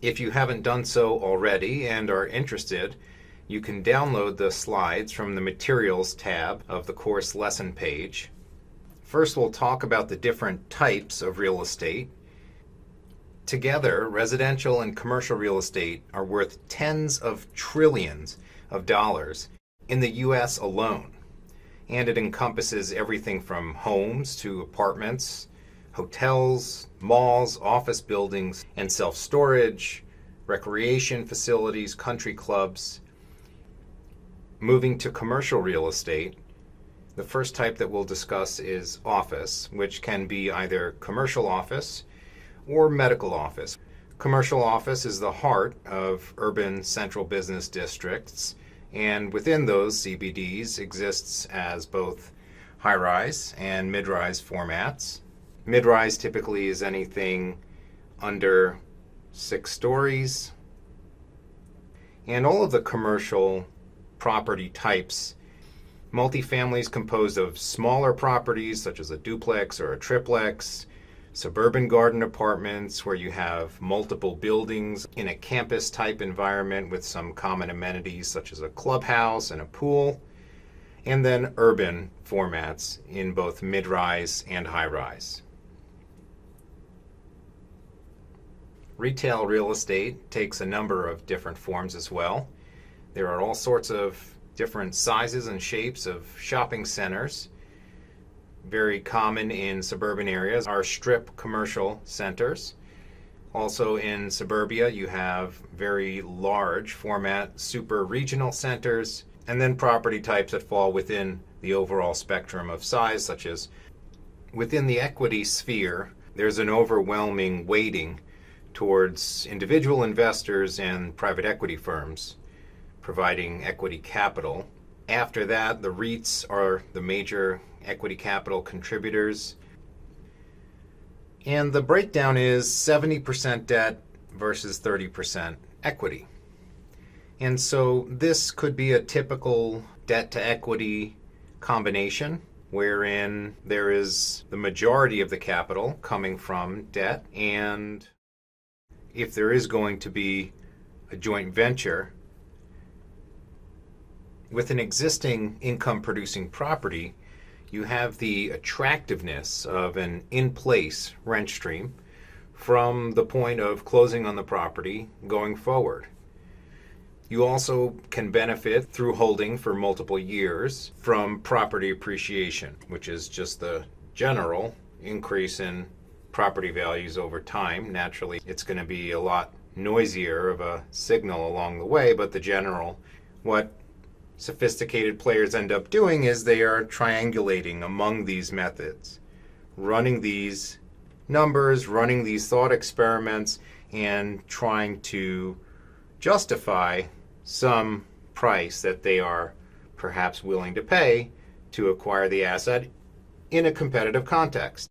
If you haven't done so already and are interested, you can download the slides from the Materials tab of the course lesson page. First, we'll talk about the different types of real estate. Together, residential and commercial real estate are worth tens of trillions of dollars in the U.S. alone. And it encompasses everything from homes to apartments, hotels, malls, office buildings, and self-storage, recreation facilities, country clubs. Moving to commercial real estate, the first type that we'll discuss is office, which can be either commercial office or medical office. Commercial office is the heart of urban central business districts, and within those, CBDs exists as both high-rise and mid-rise formats. Mid-rise typically is anything under 6 stories, and all of the commercial property types. Multifamily is composed of smaller properties such as a duplex or a triplex, suburban garden apartments where you have multiple buildings in a campus type environment with some common amenities such as a clubhouse and a pool, and then urban formats in both mid-rise and high-rise. Retail real estate takes a number of different forms as well. There are all sorts of different sizes and shapes of shopping centers. Very common in suburban areas are strip commercial centers. Also in suburbia, you have very large format super regional centers, and then property types that fall within the overall spectrum of size, such as within the equity sphere, there's an overwhelming weighting towards individual investors and private equity firms providing equity capital. After that, the REITs are the major equity capital contributors. And the breakdown is 70% debt versus 30% equity. And so this could be a typical debt to equity combination wherein there is the majority of the capital coming from debt, and if there is going to be a joint venture with an existing income producing property, you have the attractiveness of an in-place rent stream from the point of closing on the property going forward. You also can benefit through holding for multiple years from property appreciation, which is just the general increase in property values over time. Naturally, it's going to be a lot noisier of a signal along the way, but the general, what sophisticated players end up doing is they are triangulating among these methods, running these numbers, running these thought experiments, and trying to justify some price that they are perhaps willing to pay to acquire the asset in a competitive context.